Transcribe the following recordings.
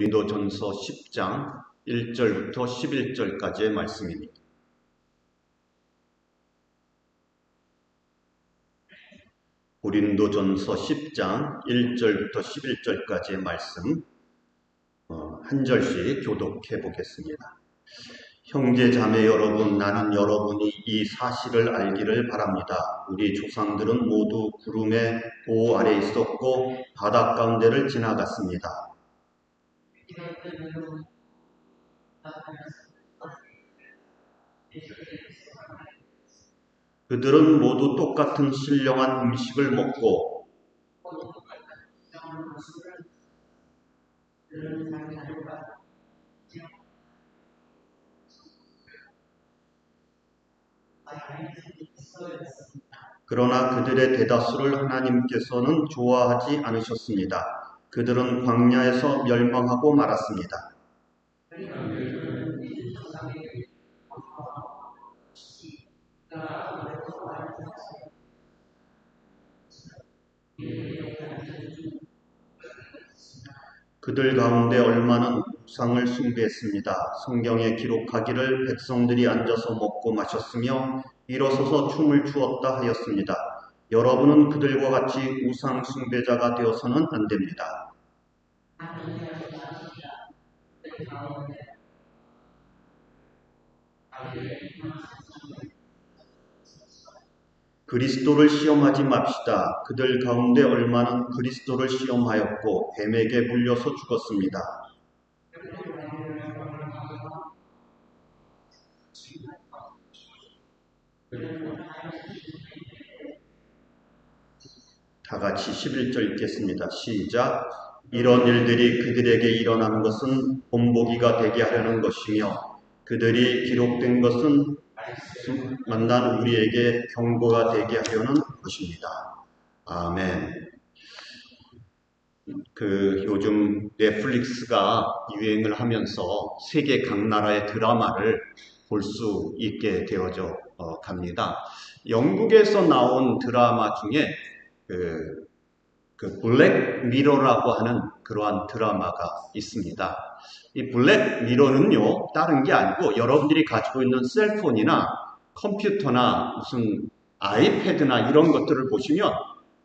고린도전서 10장 1절부터 11절까지의 말씀입니다. 고린도전서 10장 1절부터 11절까지의 말씀 한 절씩 교독해 보겠습니다. 형제 자매 여러분, 나는 여러분이 이 사실을 알기를 바랍니다. 우리 조상들은 모두 구름의 보호 아래 있었고 바다 가운데를 지나갔습니다. 그들은 모두 똑같은 신령한 음식을 먹고 그러나 그들의 대다수를 하나님께서는 좋아하지 않으셨습니다. 그들은 광야에서 멸망하고 말았습니다. 그들 가운데 얼마는 우상을 숭배했습니다. 성경에 기록하기를 백성들이 앉아서 먹고 마셨으며 일어서서 춤을 추었다 하였습니다. 여러분은 그들과 같이 우상 숭배자가 되어서는 안 됩니다. 그리스도를 시험하지 맙시다. 그들 가운데 얼마는 그리스도를 시험하였고 뱀에게 물려서 죽었습니다. 다 같이 11절 읽겠습니다. 시작. 이런 일들이 그들에게 일어난 것은 본보기가 되게 하려는 것이며 그들이 기록된 것은 만난 우리에게 경고가 되게 하려는 것입니다. 아멘. 요즘 넷플릭스가 유행을 하면서 세계 각 나라의 드라마를 볼 수 있게 되어져 갑니다. 영국에서 나온 드라마 중에 블랙 미러라고 하는 그러한 드라마가 있습니다. 이 블랙 미러는요, 다른 게 아니고 여러분들이 가지고 있는 셀폰이나 컴퓨터나 무슨 아이패드나 이런 것들을 보시면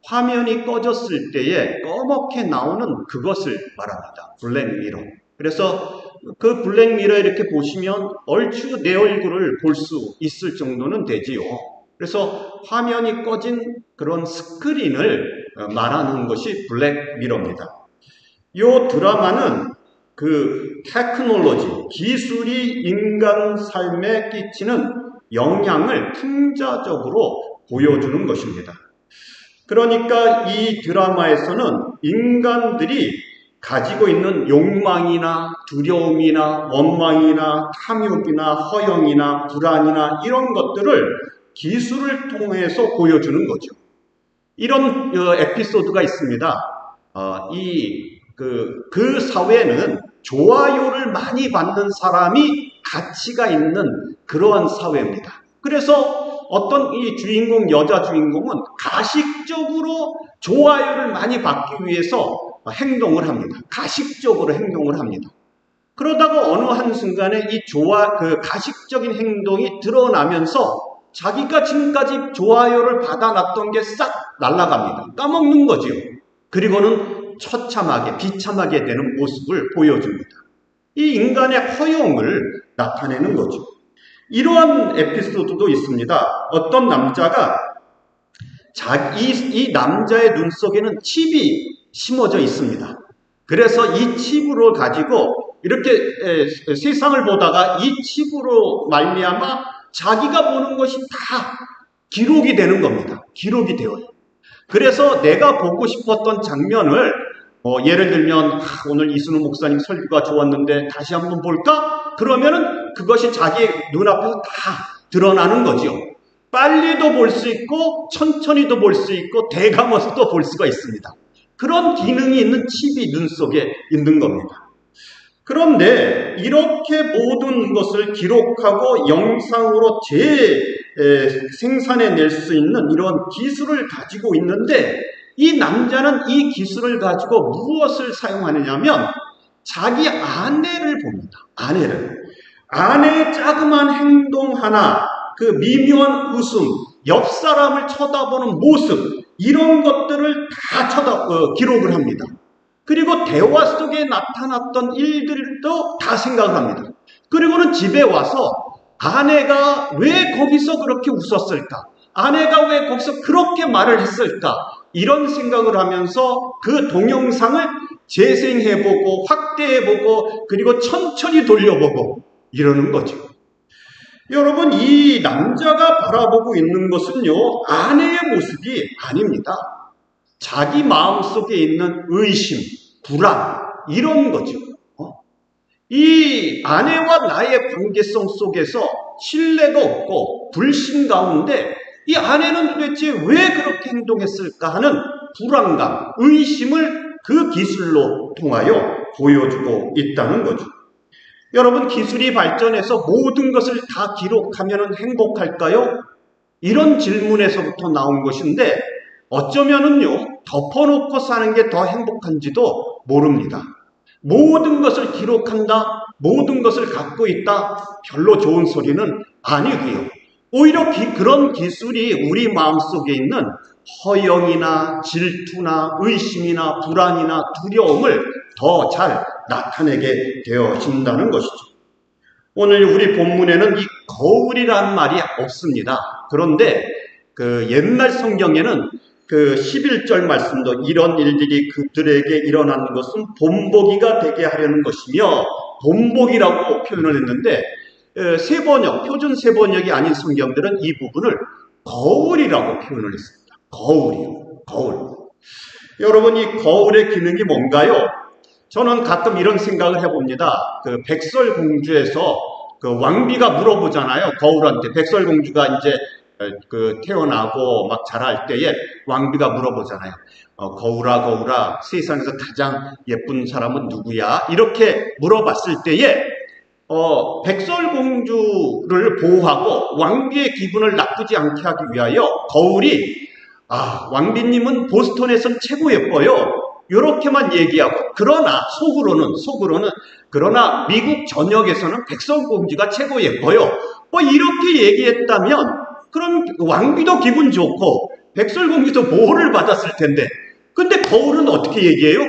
화면이 꺼졌을 때에 꺼멓게 나오는 그것을 말합니다. 블랙 미러. 그래서 그 블랙 미러 이렇게 보시면 얼추 내 얼굴을 볼 수 있을 정도는 되지요. 그래서 화면이 꺼진 그런 스크린을 말하는 것이 블랙 미러입니다. 이 드라마는 테크놀로지, 기술이 인간 삶에 끼치는 영향을 풍자적으로 보여주는 것입니다. 그러니까 이 드라마에서는 인간들이 가지고 있는 욕망이나 두려움이나 원망이나 탐욕이나 허영이나 불안이나 이런 것들을 기술을 통해서 보여주는 거죠. 이런 에피소드가 있습니다. 그 사회는 좋아요를 많이 받는 사람이 가치가 있는 그러한 사회입니다. 그래서 어떤 이 주인공, 여자 주인공은 가식적으로 좋아요를 많이 받기 위해서 행동을 합니다. 가식적으로 행동을 합니다. 그러다가 어느 한순간에 가식적인 행동이 드러나면서 자기가 지금까지 좋아요를 받아놨던 게 싹 날아갑니다. 까먹는 거지요. 그리고는 처참하게, 비참하게 되는 모습을 보여줍니다. 이 인간의 허용을 나타내는 거죠. 이러한 에피소드도 있습니다. 어떤 남자가 이 남자의 눈 속에는 칩이 심어져 있습니다. 그래서 이 칩을 가지고 이렇게 세상을 보다가 이 칩으로 말미암아 자기가 보는 것이 다 기록이 되는 겁니다. 기록이 되어요. 그래서 내가 보고 싶었던 장면을 예를 들면 오늘 이순우 목사님 설교가 좋았는데 다시 한번 볼까? 그러면은 그것이 자기 눈앞에서 다 드러나는 거죠. 빨리도 볼 수 있고 천천히도 볼 수 있고 대감아서도 볼 수가 있습니다. 그런 기능이 있는 칩이 눈 속에 있는 겁니다. 그런데 이렇게 모든 것을 기록하고 영상으로 생산해낼 수 있는 이런 기술을 가지고 있는데 이 남자는 이 기술을 가지고 무엇을 사용하느냐면 자기 아내를 봅니다. 아내의 자그마한 행동 하나, 그 미묘한 웃음, 옆 사람을 쳐다보는 모습, 이런 것들을 다 기록을 합니다. 그리고 대화 속에 나타났던 일들도 다 생각을 합니다. 그리고는 집에 와서 아내가 왜 거기서 그렇게 웃었을까? 아내가 왜 거기서 그렇게 말을 했을까? 이런 생각을 하면서 그 동영상을 재생해보고 확대해보고 그리고 천천히 돌려보고 이러는 거죠. 여러분, 이 남자가 바라보고 있는 것은요, 아내의 모습이 아닙니다. 자기 마음속에 있는 의심, 불안, 이런 거죠. 이 아내와 나의 관계성 속에서 신뢰가 없고 불신 가운데 이 아내는 도대체 왜 그렇게 행동했을까 하는 불안감, 의심을 그 기술로 통하여 보여주고 있다는 거죠. 여러분, 기술이 발전해서 모든 것을 다 기록하면 행복할까요? 이런 질문에서부터 나온 것인데 어쩌면은요, 덮어놓고 사는 게 더 행복한지도 모릅니다. 모든 것을 기록한다, 모든 것을 갖고 있다, 별로 좋은 소리는 아니고요. 오히려 그런 기술이 우리 마음속에 있는 허영이나 질투나 의심이나 불안이나 두려움을 더 잘 나타내게 되어진다는 것이죠. 오늘 우리 본문에는 이 거울이라는 말이 없습니다. 그런데 그 옛날 성경에는 그 11절 말씀도 이런 일들이 그들에게 일어나는 것은 본보기가 되게 하려는 것이며 본보기라고 표현을 했는데 표준 세번역이 아닌 성경들은 이 부분을 거울이라고 표현을 했습니다. 거울이요. 거울. 여러분, 이 거울의 기능이 뭔가요? 저는 가끔 이런 생각을 해봅니다. 그 백설공주에서 그 왕비가 물어보잖아요. 거울한테. 백설공주가 이제 그 태어나고 막 자랄 때에 왕비가 물어보잖아요. 거울아, 세상에서 가장 예쁜 사람은 누구야? 이렇게 물어봤을 때에 백설공주를 보호하고 왕비의 기분을 나쁘지 않게 하기 위하여 거울이 왕비님은 보스턴에선 최고 예뻐요. 이렇게만 얘기하고 그러나 속으로는 그러나 미국 전역에서는 백설공주가 최고 예뻐요. 이렇게 얘기했다면 그럼 왕비도 기분 좋고 백설공주도 보호를 받았을 텐데 근데 거울은 어떻게 얘기해요?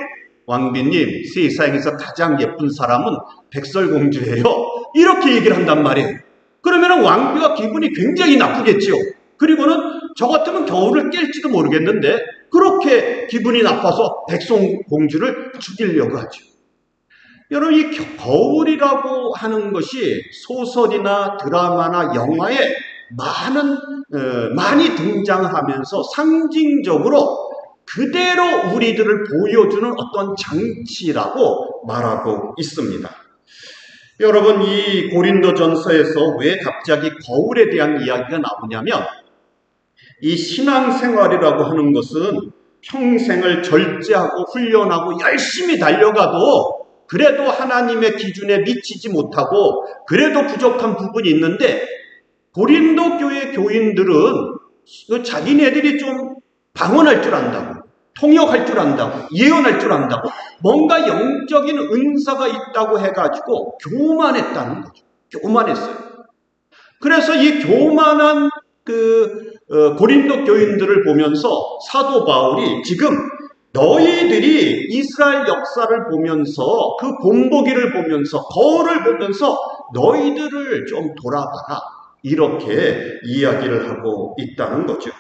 왕비님, 세상에서 가장 예쁜 사람은 백설공주예요. 이렇게 얘기를 한단 말이에요. 그러면 왕비가 기분이 굉장히 나쁘겠지요. 그리고는 저 같으면 겨울을 깰지도 모르겠는데 그렇게 기분이 나빠서 백설공주를 죽이려고 하죠. 여러분, 이 거울이라고 하는 것이 소설이나 드라마나 영화에 많이 등장하면서 상징적으로 그대로 우리들을 보여주는 어떤 장치라고 말하고 있습니다. 여러분, 이 고린도전서에서 왜 갑자기 거울에 대한 이야기가 나오냐면 이 신앙생활이라고 하는 것은 평생을 절제하고 훈련하고 열심히 달려가도 그래도 하나님의 기준에 미치지 못하고 그래도 부족한 부분이 있는데 고린도 교회 교인들은 자기네들이 좀 방언할 줄 안다고, 통역할 줄 안다고, 예언할 줄 안다고, 뭔가 영적인 은사가 있다고 해가지고 교만했다는 거죠. 교만했어요. 그래서 이 교만한 고린도 교인들을 보면서 사도 바울이 지금 너희들이 이스라엘 역사를 보면서 그 본보기를 보면서 거울을 보면서 너희들을 좀 돌아봐라. 이렇게 이야기를 하고 있다는 거죠.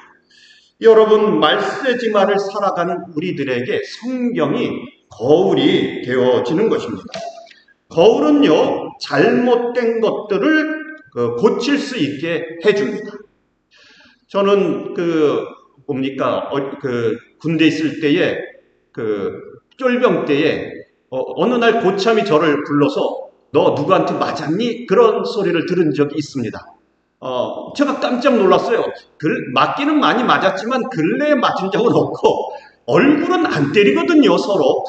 여러분, 말세지마를 살아가는 우리들에게 성경이 거울이 되어지는 것입니다. 거울은요, 잘못된 것들을 고칠 수 있게 해줍니다. 저는 군대 있을 때에 쫄병 때에 어느 날 고참이 저를 불러서 너 누구한테 맞았니? 그런 소리를 들은 적이 있습니다. 제가 깜짝 놀랐어요. 맞기는 많이 맞았지만 근래에 맞은 적은 없고 얼굴은 안 때리거든요. 서로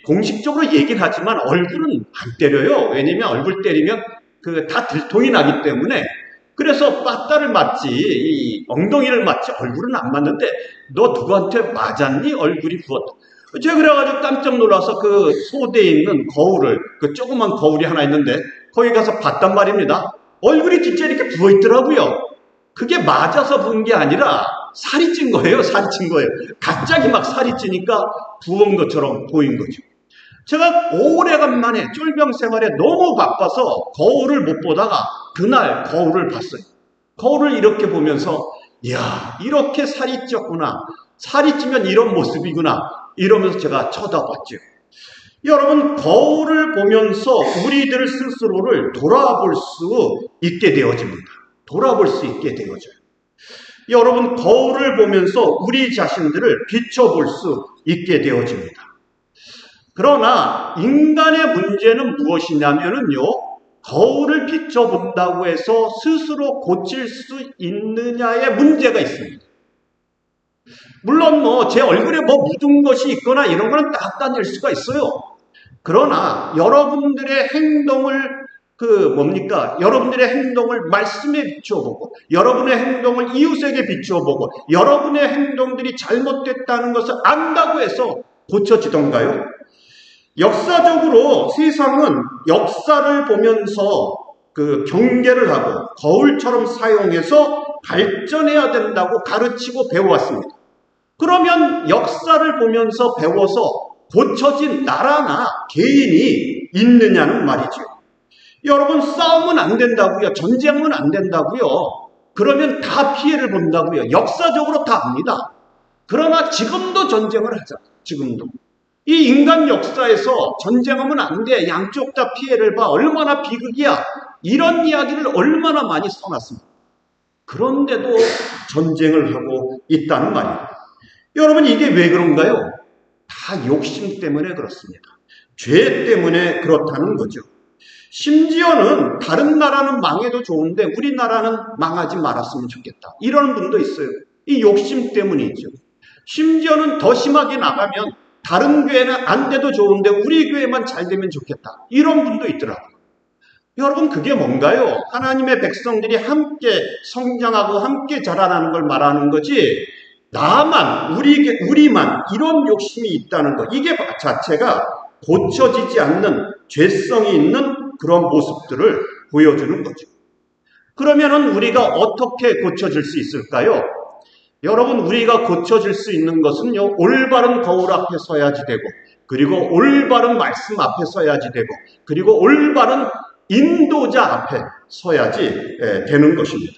공식적으로 얘기를 하지만 얼굴은 안 때려요. 왜냐면 얼굴 때리면 다 들통이 나기 때문에. 그래서 빠따를 맞지, 이 엉덩이를 맞지 얼굴은 안 맞는데 너 누구한테 맞았니? 얼굴이 부었다. 제가 그래가지고 깜짝 놀라서 그 소대에 있는 거울을, 그 조그만 거울이 하나 있는데 거기 가서 봤단 말입니다. 얼굴이 진짜 이렇게 부어있더라고요. 그게 맞아서 부은 게 아니라 살이 찐 거예요. 살이 찐 거예요. 갑자기 막 살이 찌니까 부은 것처럼 보인 거죠. 제가 오래간만에 쫄병 생활에 너무 바빠서 거울을 못 보다가 그날 거울을 봤어요. 거울을 이렇게 보면서 이야, 이렇게 살이 쪘구나. 살이 찌면 이런 모습이구나. 이러면서 제가 쳐다봤죠. 여러분, 거울을 보면서 우리들 스스로를 돌아볼 수 있게 되어집니다. 돌아볼 수 있게 되어져요. 여러분, 거울을 보면서 우리 자신들을 비춰볼 수 있게 되어집니다. 그러나 인간의 문제는 무엇이냐면요, 거울을 비춰본다고 해서 스스로 고칠 수 있느냐의 문제가 있습니다. 물론 제 얼굴에 묻은 것이 있거나 이런 거는 닦아낼 수가 있어요. 그러나 여러분들의 행동을 여러분들의 행동을 말씀에 비춰보고, 여러분의 행동을 이웃에게 비춰보고, 여러분의 행동들이 잘못됐다는 것을 안다고 해서 고쳐지던가요? 역사적으로 세상은 역사를 보면서 경계를 하고 거울처럼 사용해서 발전해야 된다고 가르치고 배워왔습니다. 그러면 역사를 보면서 배워서 고쳐진 나라나 개인이 있느냐는 말이죠. 여러분, 싸움은 안 된다고요. 전쟁은 안 된다고요. 그러면 다 피해를 본다고요. 역사적으로 다 압니다. 그러나 지금도 전쟁을 하자. 지금도. 이 인간 역사에서 전쟁하면 안 돼. 양쪽 다 피해를 봐. 얼마나 비극이야. 이런 이야기를 얼마나 많이 써놨습니다. 그런데도 전쟁을 하고 있다는 말이에요. 여러분, 이게 왜 그런가요? 다 욕심 때문에 그렇습니다. 죄 때문에 그렇다는 거죠. 심지어는 다른 나라는 망해도 좋은데 우리나라는 망하지 말았으면 좋겠다. 이런 분도 있어요. 이 욕심 때문이죠. 심지어는 더 심하게 나가면 다른 교회는 안 돼도 좋은데 우리 교회만 잘 되면 좋겠다. 이런 분도 있더라고요. 여러분, 그게 뭔가요? 하나님의 백성들이 함께 성장하고 함께 자라나는 걸 말하는 거지, 나만, 우리만 이런 욕심이 있다는 것, 이게 자체가 고쳐지지 않는 죄성이 있는 그런 모습들을 보여주는 거죠. 그러면은 우리가 어떻게 고쳐질 수 있을까요? 여러분, 우리가 고쳐질 수 있는 것은요, 올바른 거울 앞에 서야지 되고, 그리고 올바른 말씀 앞에 서야지 되고, 그리고 올바른 인도자 앞에 서야지 되는 것입니다.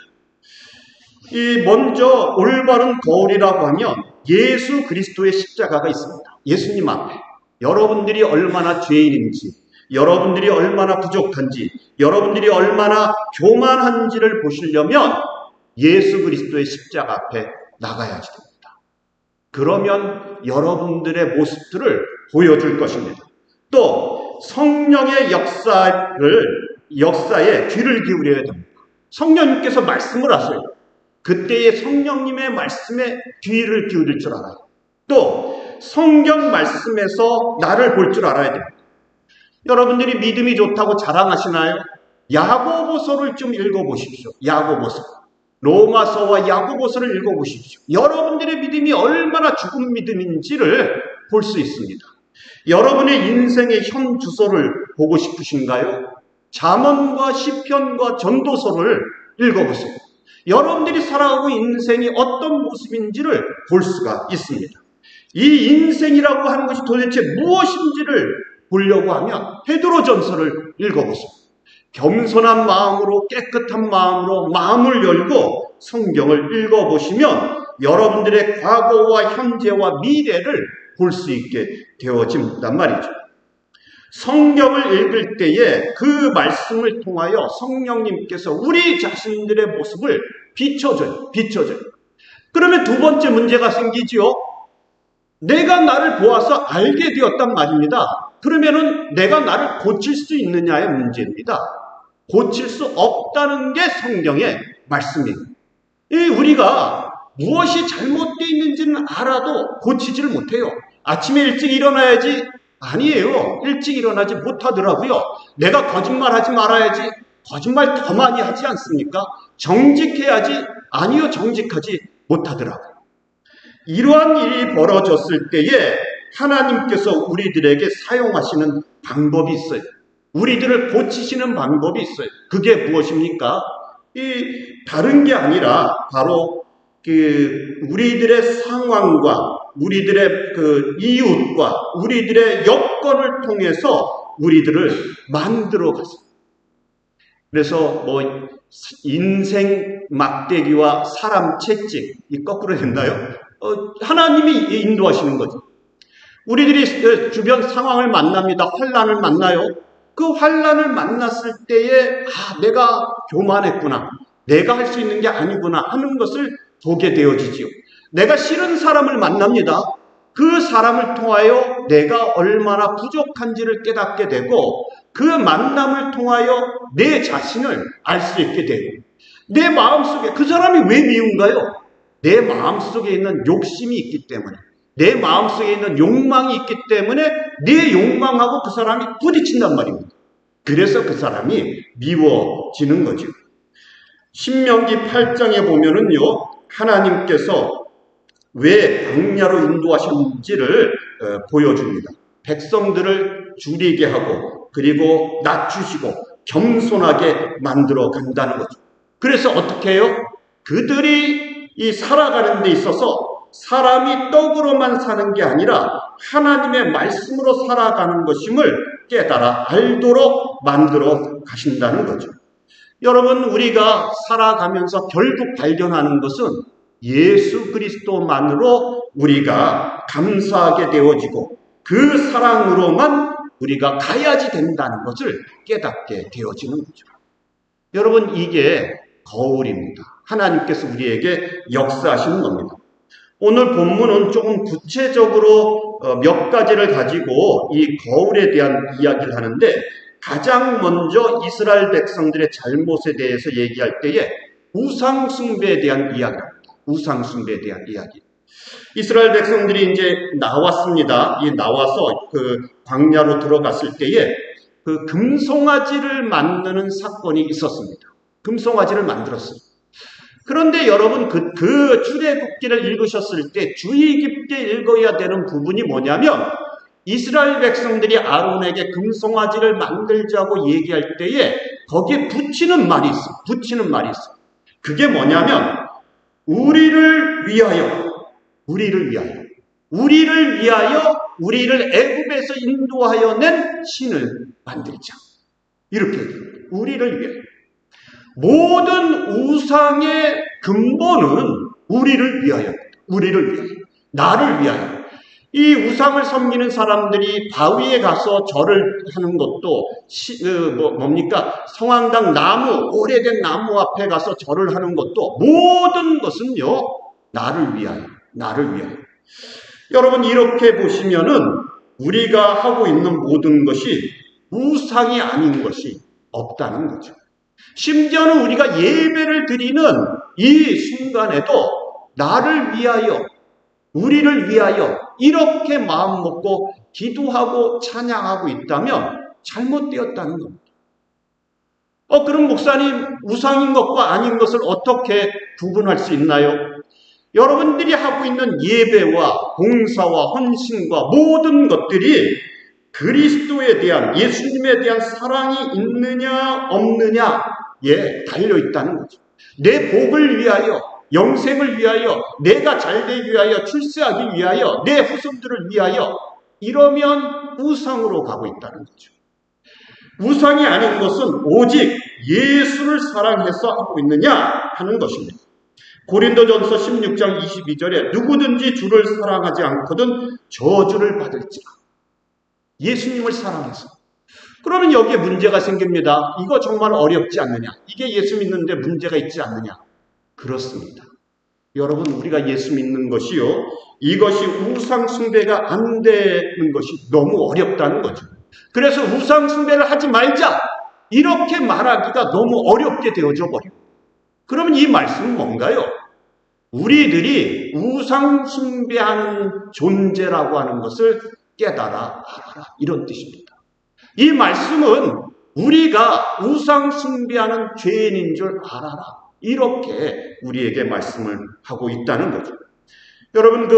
먼저 올바른 거울이라고 하면 예수 그리스도의 십자가가 있습니다. 예수님 앞에 여러분들이 얼마나 죄인인지, 여러분들이 얼마나 부족한지, 여러분들이 얼마나 교만한지를 보시려면 예수 그리스도의 십자가 앞에 나가야지 됩니다. 그러면 여러분들의 모습들을 보여줄 것입니다. 또 성령의 역사에 귀를 기울여야 됩니다. 성령님께서 말씀을 하세요. 그때의 성령님의 말씀에 귀를 기울일 줄 알아요. 또 성경 말씀에서 나를 볼 줄 알아야 됩니다. 여러분들이 믿음이 좋다고 자랑하시나요? 야고보서를 좀 읽어보십시오. 야고보서. 로마서와 야고보서를 읽어보십시오. 여러분들의 믿음이 얼마나 죽은 믿음인지를 볼 수 있습니다. 여러분의 인생의 현 주소를 보고 싶으신가요? 잠언과 시편과 전도서를 읽어보세요. 여러분들이 살아가고 인생이 어떤 모습인지를 볼 수가 있습니다. 이 인생이라고 하는 것이 도대체 무엇인지를 보려고 하면 베드로전서를 읽어보세요. 겸손한 마음으로, 깨끗한 마음으로 마음을 열고 성경을 읽어보시면 여러분들의 과거와 현재와 미래를 볼 수 있게 되어진단 말이죠. 성경을 읽을 때에 그 말씀을 통하여 성령님께서 우리 자신들의 모습을 비춰줘요. 그러면 두 번째 문제가 생기지요. 내가 나를 보아서 알게 되었단 말입니다. 그러면은 내가 나를 고칠 수 있느냐의 문제입니다. 고칠 수 없다는 게 성경의 말씀이에요. 우리가 무엇이 잘못되어 있는지는 알아도 고치지를 못해요. 아침에 일찍 일어나야지. 아니에요. 일찍 일어나지 못하더라고요. 내가 거짓말하지 말아야지. 거짓말 더 많이 하지 않습니까? 정직해야지. 아니요, 정직하지 못하더라고요. 이러한 일이 벌어졌을 때에 하나님께서 우리들에게 사용하시는 방법이 있어요. 우리들을 고치시는 방법이 있어요. 그게 무엇입니까? 다른 게 아니라 바로 우리들의 상황과 우리들의 이웃과 우리들의 여건을 통해서 우리들을 만들어 갔어요. 그래서 인생 막대기와 사람 채찍, 이 거꾸로 됐나요? 하나님이 인도하시는 거죠. 우리들이 주변 상황을 만납니다. 환난을 만나요. 그 환난을 만났을 때에 내가 교만했구나, 내가 할 수 있는 게 아니구나 하는 것을 보게 되어지지요. 내가 싫은 사람을 만납니다. 그 사람을 통하여 내가 얼마나 부족한지를 깨닫게 되고 그 만남을 통하여 내 자신을 알 수 있게 되고 내 마음속에 그 사람이 왜 미운가요? 내 마음속에 있는 욕심이 있기 때문에, 내 마음속에 있는 욕망이 있기 때문에 내 욕망하고 그 사람이 부딪힌단 말입니다. 그래서 그 사람이 미워지는 거죠. 신명기 8장에 보면은요, 하나님께서 왜 광야로 인도하셨는지를 보여줍니다. 백성들을 줄이게 하고 그리고 낮추시고 겸손하게 만들어 간다는 거죠. 그래서 어떻게 해요? 그들이 살아가는 데 있어서 사람이 떡으로만 사는 게 아니라 하나님의 말씀으로 살아가는 것임을 깨달아 알도록 만들어 가신다는 거죠. 여러분, 우리가 살아가면서 결국 발견하는 것은 예수 그리스도만으로 우리가 감사하게 되어지고 그 사랑으로만 우리가 가야지 된다는 것을 깨닫게 되어지는 거죠. 여러분, 이게 거울입니다. 하나님께서 우리에게 역사하시는 겁니다. 오늘 본문은 조금 구체적으로 몇 가지를 가지고 이 거울에 대한 이야기를 하는데, 가장 먼저 이스라엘 백성들의 잘못에 대해서 얘기할 때에 우상숭배에 대한 이야기를 합니다. 우상숭배에 대한 이야기. 이스라엘 백성들이 이제 나왔습니다. 나와서 광야로 들어갔을 때에 금송아지를 만드는 사건이 있었습니다. 금송아지를 만들었어요. 그런데 여러분, 그 출애굽기를 읽으셨을 때 주의 깊게 읽어야 되는 부분이 뭐냐면, 이스라엘 백성들이 아론에게 금송아지를 만들자고 얘기할 때에 거기에 붙이는 말이 있어. 붙이는 말이 있어. 그게 뭐냐면, 우리를 위하여, 우리를 위하여 우리를 애굽에서 인도하여 낸 신을 만들자. 이렇게 얘기해요. 우리를 위하여. 모든 우상의 근본은 우리를 위하여입니다. 우리를 위하여. 나를 위하여. 이 우상을 섬기는 사람들이 바위에 가서 절을 하는 것도 성황당 나무, 오래된 나무 앞에 가서 절을 하는 것도 모든 것은요, 나를 위하여. 나를 위하여. 여러분, 이렇게 보시면은 우리가 하고 있는 모든 것이 우상이 아닌 것이 없다는 거죠. 심지어는 우리가 예배를 드리는 이 순간에도 나를 위하여, 우리를 위하여 이렇게 마음 먹고 기도하고 찬양하고 있다면 잘못되었다는 겁니다. 그럼 목사님, 우상인 것과 아닌 것을 어떻게 구분할 수 있나요? 여러분들이 하고 있는 예배와 봉사와 헌신과 모든 것들이 그리스도에 대한, 예수님에 대한 사랑이 있느냐 없느냐에 달려있다는 거죠. 내 복을 위하여, 영생을 위하여, 내가 잘되기 위하여, 출세하기 위하여, 내 후손들을 위하여, 이러면 우상으로 가고 있다는 거죠. 우상이 아닌 것은 오직 예수를 사랑해서 하고 있느냐 하는 것입니다. 고린도전서 16장 22절에 누구든지 주를 사랑하지 않거든 저주를 받을지라. 예수님을 사랑해서. 그러면 여기에 문제가 생깁니다. 이거 정말 어렵지 않느냐? 이게 예수 믿는데 문제가 있지 않느냐? 그렇습니다. 여러분, 우리가 예수 믿는 것이요, 이것이 우상 숭배가 안 되는 것이 너무 어렵다는 거죠. 그래서 우상 숭배를 하지 말자, 이렇게 말하기가 너무 어렵게 되어져 버려요. 그러면 이 말씀은 뭔가요? 우리들이 우상 숭배하는 존재라고 하는 것을 깨달아 알아라, 이런 뜻입니다. 이 말씀은 우리가 우상 숭배하는 죄인인 줄 알아라, 이렇게 우리에게 말씀을 하고 있다는 거죠. 여러분,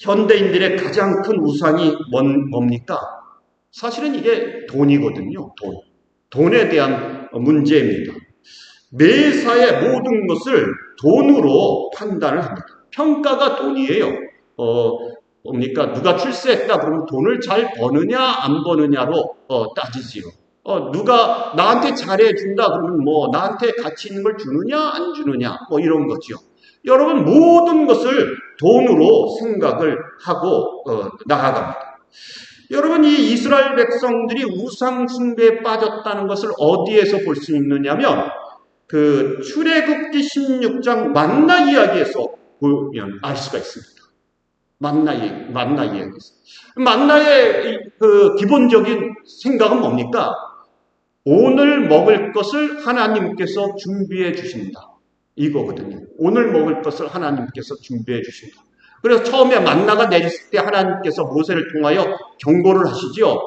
현대인들의 가장 큰 우상이 뭡니까? 사실은 이게 돈이거든요. 돈에 대한 문제입니다. 매사의 모든 것을 돈으로 판단을 합니다. 평가가 돈이에요. 뭡니까? 누가 출세했다 그러면 돈을 잘 버느냐 안 버느냐로 따지지요. 누가 나한테 잘해준다 그러면 뭐 나한테 가치 있는 걸 주느냐 안 주느냐 뭐 이런 거죠. 여러분 모든 것을 돈으로 생각을 하고 나아갑니다. 여러분 이 이스라엘 백성들이 우상 숭배에 빠졌다는 것을 어디에서 볼 수 있느냐면 그 출애굽기 16장 만나 이야기에서 보면 알 수가 있습니다. 만나 이야기에서. 만나의 그 기본적인 생각은 뭡니까? 오늘 먹을 것을 하나님께서 준비해 주신다. 이거거든요. 오늘 먹을 것을 하나님께서 준비해 주신다. 그래서 처음에 만나가 내렸을 때 하나님께서 모세를 통하여 경고를 하시죠.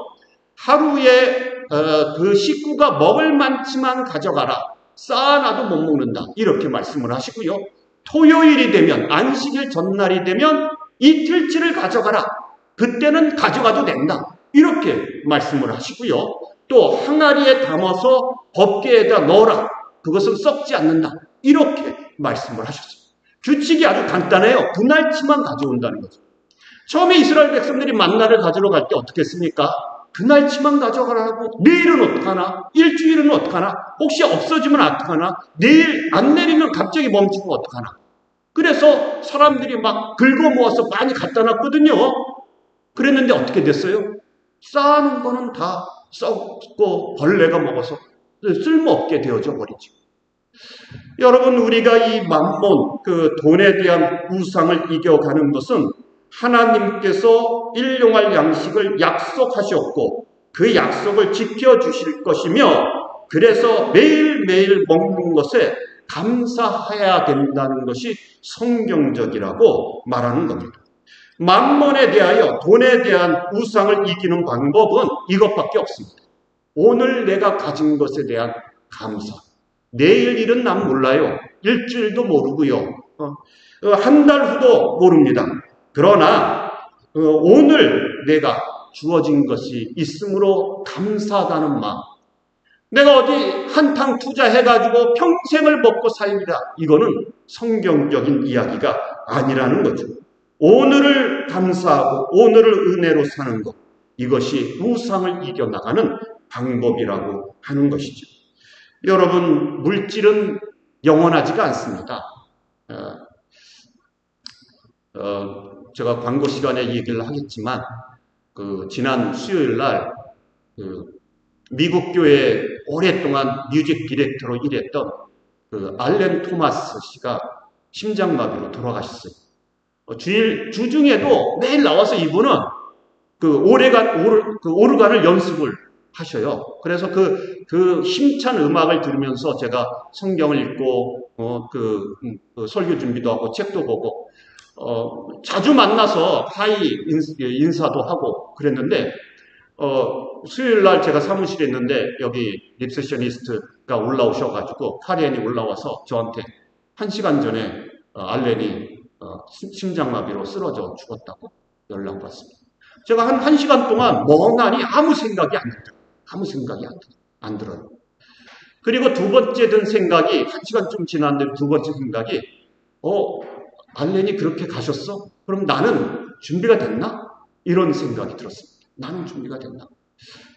하루에 그 식구가 먹을 만치만 가져가라. 쌓아놔도 못 먹는다. 이렇게 말씀을 하시고요. 토요일이 되면 안식일 전날이 되면 이틀치를 가져가라. 그때는 가져가도 된다. 이렇게 말씀을 하시고요. 또 항아리에 담아서 법궤에다 넣어라. 그것은 썩지 않는다. 이렇게 말씀을 하셨습니다. 규칙이 아주 간단해요. 그날치만 가져온다는 거죠. 처음에 이스라엘 백성들이 만나를 가지러 갈 때 어떻게 했습니까? 그날치만 가져가라고. 내일은 어떡하나? 일주일은 어떡하나? 혹시 없어지면 어떡하나? 내일 안 내리면 갑자기 멈추면 어떡하나? 그래서 사람들이 막 긁어 모아서 많이 갖다 놨거든요. 그랬는데 어떻게 됐어요? 쌓아놓은 거는 다 썩고 벌레가 먹어서 쓸모없게 되어져 버리죠. 여러분 우리가 이 만몬, 그 돈에 대한 우상을 이겨가는 것은 하나님께서 일용할 양식을 약속하셨고 그 약속을 지켜주실 것이며 그래서 매일매일 먹는 것에 감사해야 된다는 것이 성경적이라고 말하는 겁니다. 만몬에 대하여 돈에 대한 우상을 이기는 방법은 이것밖에 없습니다. 오늘 내가 가진 것에 대한 감사. 내일 일은 난 몰라요. 일주일도 모르고요. 한 달 후도 모릅니다. 그러나 오늘 내가 주어진 것이 있으므로 감사하다는 마음. 내가 어디 한탕 투자해가지고 평생을 먹고 살리라. 이거는 성경적인 이야기가 아니라는 거죠. 오늘을 감사하고 오늘을 은혜로 사는 것. 이것이 우상을 이겨나가는 방법이라고 하는 것이죠. 여러분 물질은 영원하지가 않습니다. 제가 광고 시간에 얘기를 하겠지만 지난 수요일 날 미국 교회에 오랫동안 뮤직 디렉터로 일했던 알렌 토마스 씨가 심장마비로 돌아가셨어요. 주중에도 매일 나와서 이분은 오르간을 연습을 하셔요. 그래서 그 힘찬 음악을 들으면서 제가 성경을 읽고 설교 준비도 하고 책도 보고 자주 만나서 인사도 하고 그랬는데 수요일 날 제가 사무실에 있는데 여기 립세셔니스트가 올라오셔가지고 카리엔이 올라와서 저한테 1시간 전에 알렌이 심장마비로 쓰러져 죽었다고 연락받습니다. 제가 한 1시간 동안 멍하니 아무 생각이 안 들어요. 그리고 두 번째 든 생각이 1시간쯤 지났는데 두 번째 생각이 알렌이 그렇게 가셨어? 그럼 나는 준비가 됐나? 이런 생각이 들었습니다. 나는 준비가 됐나?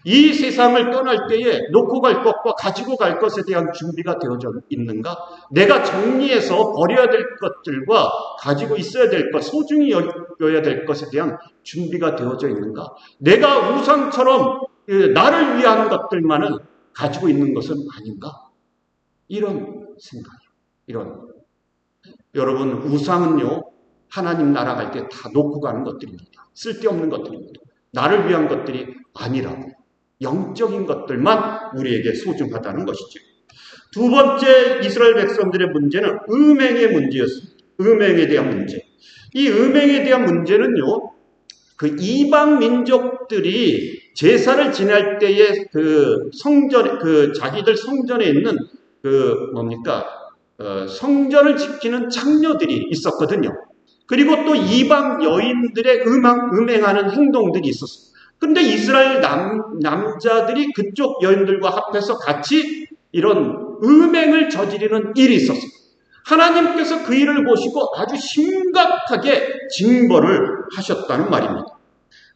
이 세상을 떠날 때에 놓고 갈 것과 가지고 갈 것에 대한 준비가 되어져 있는가? 내가 정리해서 버려야 될 것들과 가지고 있어야 될 것, 소중히 여겨야 될 것에 대한 준비가 되어져 있는가? 내가 우상처럼 나를 위한 것들만은 가지고 있는 것은 아닌가? 이런 생각이에요. 여러분 우상은요 하나님 나라 갈 때 다 놓고 가는 것들입니다. 쓸데없는 것들입니다. 나를 위한 것들이 아니라고. 영적인 것들만 우리에게 소중하다는 것이죠. 두 번째 이스라엘 백성들의 문제는 음행의 문제였습니다. 음행에 대한 문제. 이 음행에 대한 문제는요, 이방 민족들이 제사를 지낼 때에 자기들 성전에 있는 성전을 지키는 장녀들이 있었거든요. 그리고 또 이방 여인들의 음행하는 행동들이 있었어요. 그런데 이스라엘 남자들이 그쪽 여인들과 합해서 같이 이런 음행을 저지르는 일이 있었어요. 하나님께서 그 일을 보시고 아주 심각하게 징벌을 하셨다는 말입니다.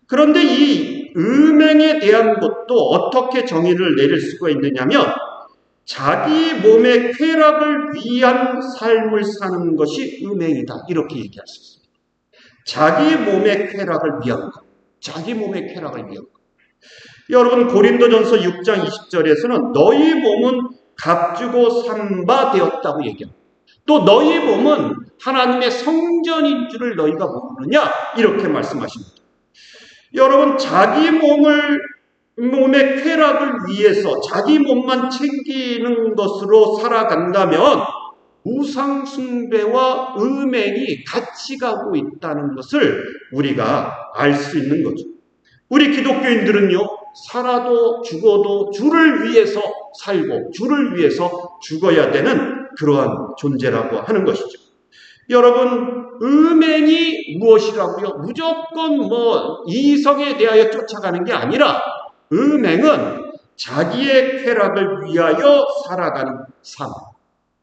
그런데 이 음행에 대한 것도 어떻게 정의를 내릴 수가 있느냐면 자기 몸의 쾌락을 위한 삶을 사는 것이 음행이다. 이렇게 얘기할 수 있습니다. 자기 몸의 쾌락을 위한 것. 자기 몸의 쾌락을 위한 것. 여러분 고린도전서 6장 20절에서는 너희 몸은 값주고 산 바 되었다고 얘기합니다. 또 너희 몸은 하나님의 성전인 줄을 너희가 모르느냐? 이렇게 말씀하십니다. 여러분 자기 몸의 쾌락을 위해서 자기 몸만 챙기는 것으로 살아간다면 우상 숭배와 음행이 같이 가고 있다는 것을 우리가 알 수 있는 거죠. 우리 기독교인들은요, 살아도 죽어도 주를 위해서 살고 주를 위해서 죽어야 되는 그러한 존재라고 하는 것이죠. 여러분, 음행이 무엇이라고요? 무조건 이성에 대하여 쫓아가는 게 아니라 음행은 자기의 쾌락을 위하여 살아가는 삶.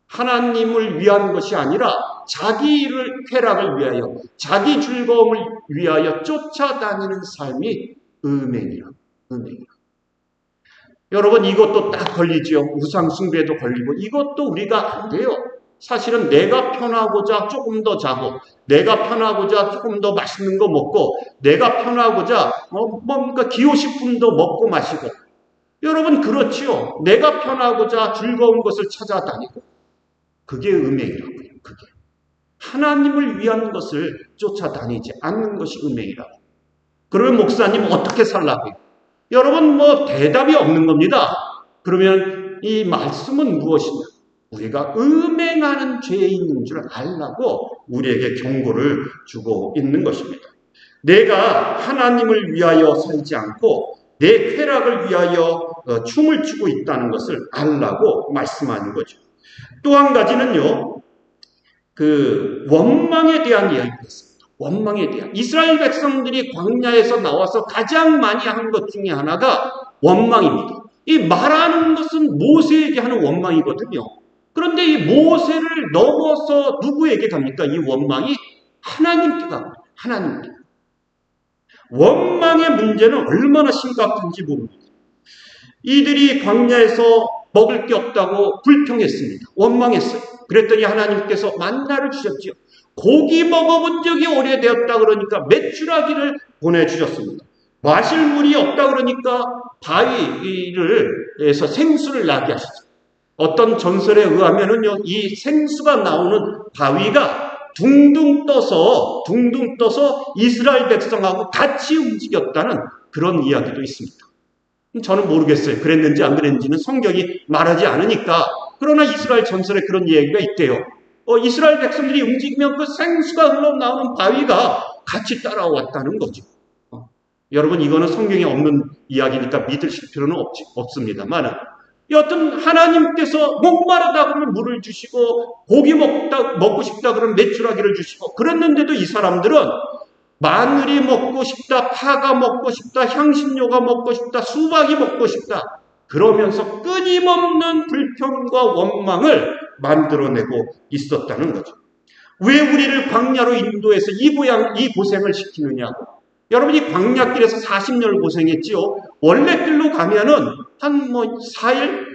하나님을 위한 것이 아니라 자기를 쾌락을 위하여 자기 즐거움을 위하여 쫓아다니는 삶이 음행이라. 여러분 이것도 딱 걸리지요. 우상숭배도 걸리고 이것도 우리가 안 돼요. 사실은 내가 편하고자 조금 더 자고 내가 편하고자 조금 더 맛있는 거 먹고 내가 편하고자 뭔가 기호식품도 먹고 마시고 여러분 그렇지요. 내가 편하고자 즐거운 것을 찾아다니고 그게 음행이라고요. 그게 하나님을 위한 것을 쫓아다니지 않는 것이 음행이라고. 그러면 목사님 어떻게 살라고요? 여러분 대답이 없는 겁니다. 그러면 이 말씀은 무엇이냐? 우리가 음행하는 죄인인 줄 알라고 우리에게 경고를 주고 있는 것입니다. 내가 하나님을 위하여 살지 않고 내 쾌락을 위하여 춤을 추고 있다는 것을 알라고 말씀하는 거죠. 또 한 가지는요, 그 원망에 대한 이야기가 있습니다. 원망에 대한. 이스라엘 백성들이 광야에서 나와서 가장 많이 한 것 중에 하나가 원망입니다. 이 말하는 것은 모세에게 하는 원망이거든요. 그런데 이 모세를 넘어서 누구에게 갑니까? 이 원망이 하나님께 갑니다. 하나님께. 원망의 문제는 얼마나 심각한지 모릅니다. 이들이 광야에서 먹을 게 없다고 불평했습니다. 원망했어요. 그랬더니 하나님께서 만나를 주셨지요. 고기 먹어본 적이 오래되었다 그러니까 메추라기를 보내주셨습니다. 마실 물이 없다 그러니까 바위에서 생수를 나게 하셨어요. 어떤 전설에 의하면은요, 이 생수가 나오는 바위가 둥둥 떠서 이스라엘 백성하고 같이 움직였다는 그런 이야기도 있습니다. 저는 모르겠어요. 그랬는지 안 그랬는지는 성경이 말하지 않으니까. 그러나 이스라엘 전설에 그런 이야기가 있대요. 이스라엘 백성들이 움직이면 그 생수가 흘러나오는 바위가 같이 따라왔다는 거죠. 여러분 이거는 성경에 없는 이야기니까 믿으실 필요는 없습니다만 여하튼 하나님께서 목마르다 그러면 물을 주시고 고기 먹고 싶다 그러면 메추라기를 주시고 그랬는데도 이 사람들은 마늘이 먹고 싶다, 파가 먹고 싶다, 향신료가 먹고 싶다, 수박이 먹고 싶다. 그러면서 끊임없는 불평과 원망을 만들어내고 있었다는 거죠. 왜 우리를 광야로 인도해서 이 고생을 시키느냐고. 여러분이 광야길에서 40년을 고생했지요. 원래 길로 가면은 한 4일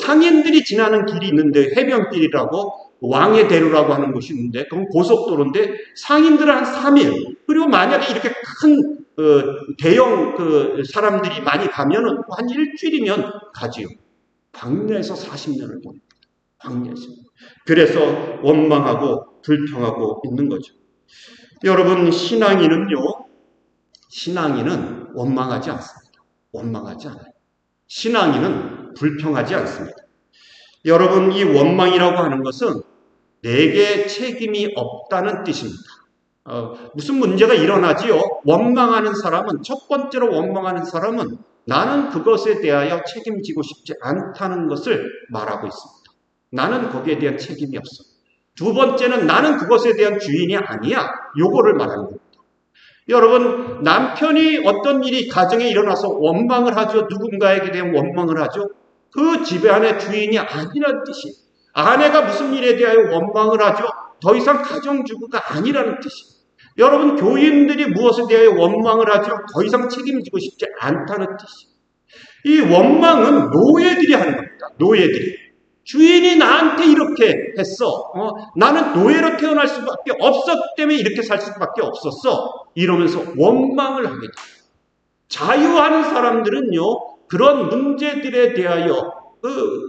상인들이 지나는 길이 있는데 해변길이라고 왕의 대로라고 하는 곳이 있는데 그건 고속도로인데 상인들은 한 3일 그리고 만약에 이렇게 큰 대형 사람들이 많이 가면은 한 일주일이면 가지요. 광야에서 40년을 보냅니다. 광야에서. 그래서 원망하고 불평하고 있는 거죠. 여러분 신앙인은 원망하지 않습니다. 원망하지 않아요. 신앙인은 불평하지 않습니다. 여러분 이 원망이라고 하는 것은 내게 책임이 없다는 뜻입니다. 무슨 문제가 일어나지요? 첫 번째로 원망하는 사람은 나는 그것에 대하여 책임지고 싶지 않다는 것을 말하고 있습니다. 나는 거기에 대한 책임이 없어. 두 번째는 나는 그것에 대한 주인이 아니야. 요거를 말하는 겁니다. 여러분, 남편이 어떤 일이 가정에 일어나서 원망을 하죠. 누군가에게 대한 원망을 하죠. 그 집에 안에 주인이 아니라는 뜻이에요. 아내가 무슨 일에 대하여 원망을 하죠. 더 이상 가정주부가 아니라는 뜻이에요. 여러분, 교인들이 무엇에 대하여 원망을 하죠. 더 이상 책임지고 싶지 않다는 뜻이에요. 이 원망은 노예들이 하는 겁니다. 노예들이. 주인이 나한테 이렇게 했어. 나는 노예로 태어날 수밖에 없었기 때문에 이렇게 살 수밖에 없었어. 이러면서 원망을 하게 돼요. 자유하는 사람들은요, 그런 문제들에 대하여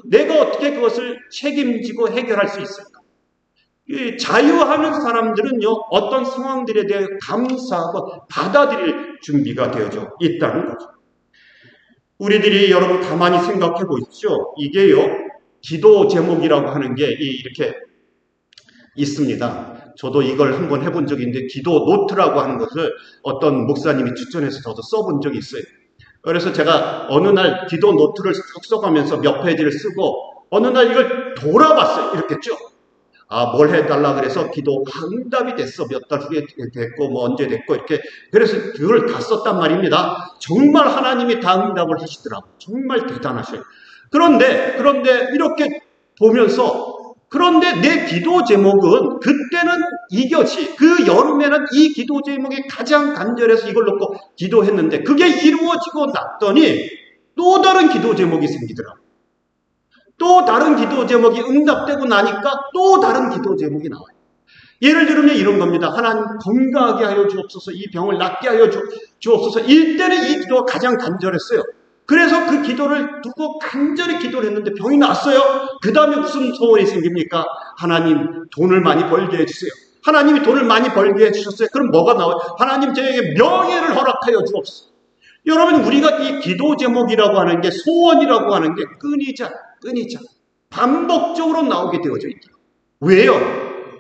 내가 어떻게 그것을 책임지고 해결할 수 있을까? 자유하는 사람들은요, 어떤 상황들에 대해 감사하고 받아들일 준비가 되어져 있다는 거죠. 우리들이 여러분 가만히 생각해 보십시오. 이게요, 기도 제목이라고 하는 게 이렇게 있습니다. 저도 이걸 한번 해본 적이 있는데, 기도 노트라고 하는 것을 어떤 목사님이 추천해서 저도 써본 적이 있어요. 그래서 제가 어느 날 기도 노트를 써가면서 몇 페이지를 쓰고, 어느 날 이걸 돌아봤어요. 이렇게 쭉. 뭘 해달라 그래서 기도 응답이 됐어. 몇 달 후에 됐고, 뭐 언제 됐고, 이렇게. 그래서 그걸 다 썼단 말입니다. 정말 하나님이 다 응답을 하시더라고요. 정말 대단하셔요. 그런데 이렇게 보면서, 그런데 내 기도 제목은 그때는 이것이, 그 여름에는 이 기도 제목이 가장 간절해서 이걸 놓고 기도했는데, 그게 이루어지고 났더니 또 다른 기도 제목이 생기더라고요. 또 다른 기도 제목이 응답되고 나니까 또 다른 기도 제목이 나와요. 예를 들면 이런 겁니다. 하나님 건강하게 하여 주옵소서, 이 병을 낫게 하여 주옵소서. 이때는 이 기도가 가장 간절했어요. 그래서 그 기도를 두고 간절히 기도를 했는데 병이 났어요. 그 다음에 무슨 소원이 생깁니까? 하나님 돈을 많이 벌게 해주세요. 하나님이 돈을 많이 벌게 해주셨어요. 그럼 뭐가 나와요? 하나님 저에게 명예를 허락하여 주옵소서. 여러분, 우리가 이 기도 제목이라고 하는 게, 소원이라고 하는 게 끊이자 반복적으로 나오게 되어져 있다. 왜요?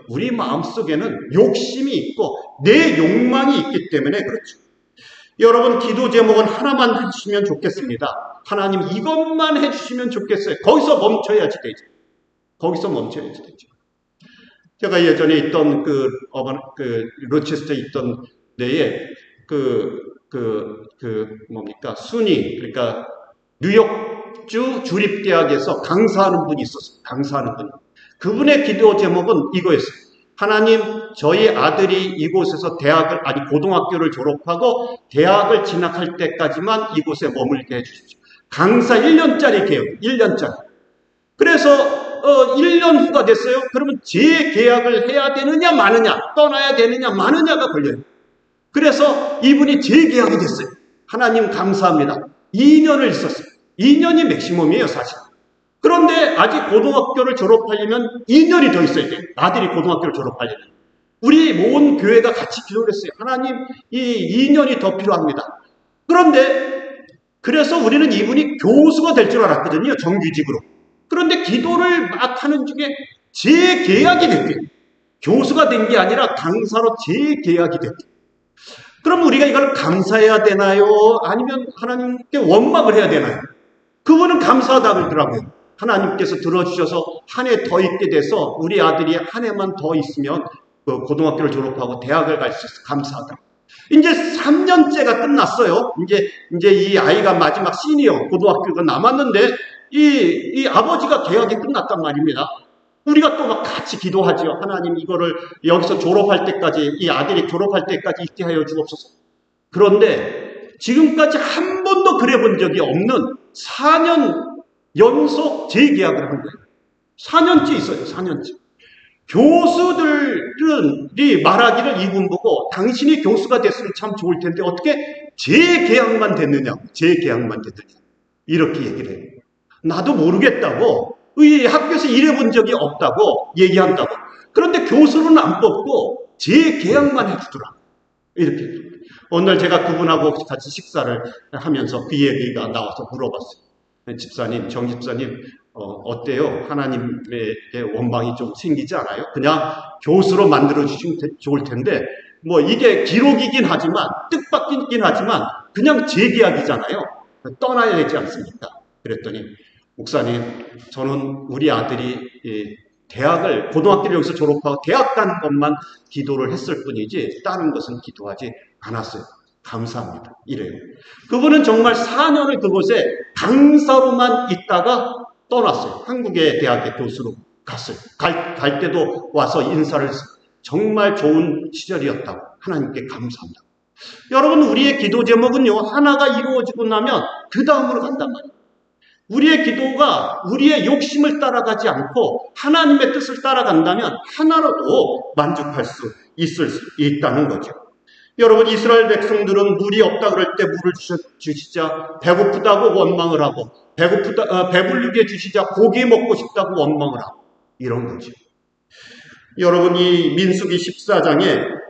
우리 마음속에는 욕심이 있고 내 욕망이 있기 때문에 그렇죠. 여러분, 기도 제목은 하나만 해주시면 좋겠습니다. 하나님 이것만 해주시면 좋겠어요. 거기서 멈춰야지 되죠. 제가 예전에 있던 로체스터에 있던 데에 순위, 그러니까 뉴욕주 주립대학에서 강사하는 분이 있었어요. 그분의 기도 제목은 이거였어요. 하나님, 저희 아들이 이곳에서 고등학교를 졸업하고 대학을 진학할 때까지만 이곳에 머물게 해주십시오. 강사 1년짜리 계약, 1년짜리. 그래서 1년 후가 됐어요. 그러면 재계약을 해야 되느냐 마느냐, 떠나야 되느냐 마느냐가 걸려요. 그래서 이분이 재계약이 됐어요. 하나님 감사합니다. 2년을 있었어요. 2년이 맥시멈이에요, 사실. 그런데 아직 고등학교를 졸업하려면 2년이 더 있어야 돼요. 아들이 고등학교를 졸업하려면. 우리 온 교회가 같이 기도를 했어요. 하나님, 이 2년이 더 필요합니다. 그래서 우리는 이분이 교수가 될 줄 알았거든요, 정규직으로. 그런데 기도를 막 하는 중에 재계약이 됐대요. 교수가 된 게 아니라 강사로 재계약이 됐대요. 그럼 우리가 이걸 감사해야 되나요? 아니면 하나님께 원망을 해야 되나요? 그분은 감사하다 그러더라고요. 하나님께서 들어주셔서 한 해 더 있게 돼서 우리 아들이 한 해만 더 있으면 고등학교를 졸업하고 대학을 갈 수 있어서 감사하다. 이제 3년째가 끝났어요. 이제 이 아이가 마지막 시니어 고등학교가 남았는데 이 아버지가 계약이 끝났단 말입니다. 우리가 또 막 같이 기도하죠. 하나님 이거를 여기서 졸업할 때까지, 이 아들이 졸업할 때까지 있게 하여 주옵소서. 그런데 지금까지 한 번도 그래 본 적이 없는 4년 연속 재계약을 한 거예요. 4년째 있어요. 4년째. 교수들이 말하기를 이분 보고 당신이 교수가 됐으면 참 좋을 텐데 어떻게 재계약만 됐느냐. 이렇게 얘기를 해요. 나도 모르겠다고, 이 학교에서 일해본 적이 없다고 얘기한다고. 그런데 교수는 안 뽑고 재계약만 해주더라. 이렇게. 어느 날 제가 그분하고 같이 식사를 하면서 그 얘기가 나와서 물어봤어요. 정 집사님, 어때요? 하나님의 원망이 좀 생기지 않아요? 그냥 교수로 만들어주시면 좋을 텐데, 뭐 이게 기록이긴 하지만, 뜻밖이긴 하지만, 그냥 재계약이잖아요. 떠나야 되지 않습니까? 그랬더니, 목사님, 저는 우리 아들이 대학을 고등학교를 여기서 졸업하고 대학 가는 것만 기도를 했을 뿐이지 다른 것은 기도하지 않았어요. 감사합니다. 이래요. 그분은 정말 4년을 그곳에 강사로만 있다가 떠났어요. 한국의 대학의 교수로 갔어요. 갈 때도 와서 인사를 했어요. 정말 좋은 시절이었다고 하나님께 감사합니다. 여러분, 우리의 기도 제목은요, 하나가 이루어지고 나면 그 다음으로 간단 말이에요. 우리의 기도가 우리의 욕심을 따라가지 않고 하나님의 뜻을 따라간다면 하나로도 만족할 수 있다는 거죠. 여러분, 이스라엘 백성들은 물이 없다 그럴 때 물을 주시자 배고프다고 원망을 하고 배불리게 주시자 고기 먹고 싶다고 원망을 하고 이런 거죠. 여러분, 이 민수기 14장에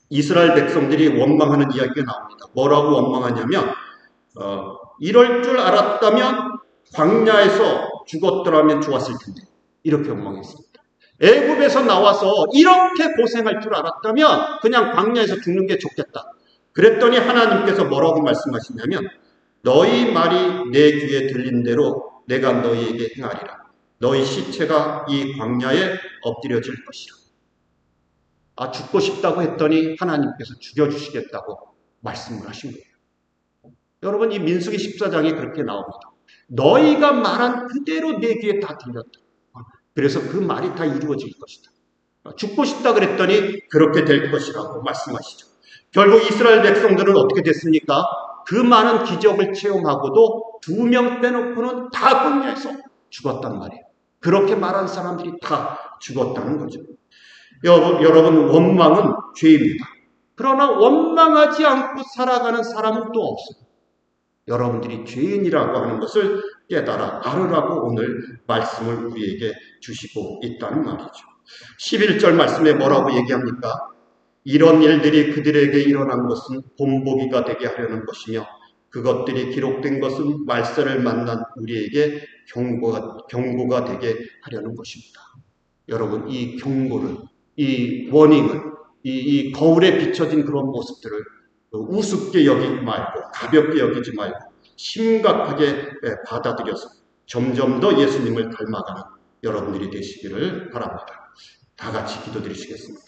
이스라엘 백성들이 원망하는 이야기가 나옵니다. 뭐라고 원망하냐면 이럴 줄 알았다면 광야에서 죽었더라면 좋았을 텐데 이렇게 원망했습니다. 애굽에서 나와서 이렇게 고생할 줄 알았다면 그냥 광야에서 죽는 게 좋겠다. 그랬더니 하나님께서 뭐라고 말씀하시냐면 너희 말이 내 귀에 들린 대로 내가 너희에게 행하리라. 너희 시체가 이 광야에 엎드려질 것이라. 죽고 싶다고 했더니 하나님께서 죽여주시겠다고 말씀을 하신 거예요. 여러분, 이 민수기 14장에 그렇게 나옵니다. 너희가 말한 그대로 내 귀에 다 들렸다. 그래서 그 말이 다 이루어질 것이다. 죽고 싶다 그랬더니 그렇게 될 것이라고 말씀하시죠. 결국 이스라엘 백성들은 어떻게 됐습니까? 그 많은 기적을 체험하고도 2명 빼놓고는 다 광야에서 죽었단 말이에요. 그렇게 말한 사람들이 다 죽었다는 거죠. 여러분, 원망은 죄입니다. 그러나 원망하지 않고 살아가는 사람은 또 없어요. 여러분들이 죄인이라고 하는 것을 깨달아 알으라고 오늘 말씀을 우리에게 주시고 있다는 말이죠. 11절 말씀에 뭐라고 얘기합니까? 이런 일들이 그들에게 일어난 것은 본보기가 되게 하려는 것이며 그것들이 기록된 것은 말세를 만난 우리에게 경고가 되게 하려는 것입니다. 여러분, 이 경고를, 이 워닝을, 이 거울에 비춰진 그런 모습들을 우습게 여기지 말고 가볍게 여기지 말고 심각하게 받아들여서 점점 더 예수님을 닮아가는 여러분들이 되시기를 바랍니다. 다 같이 기도드리시겠습니다.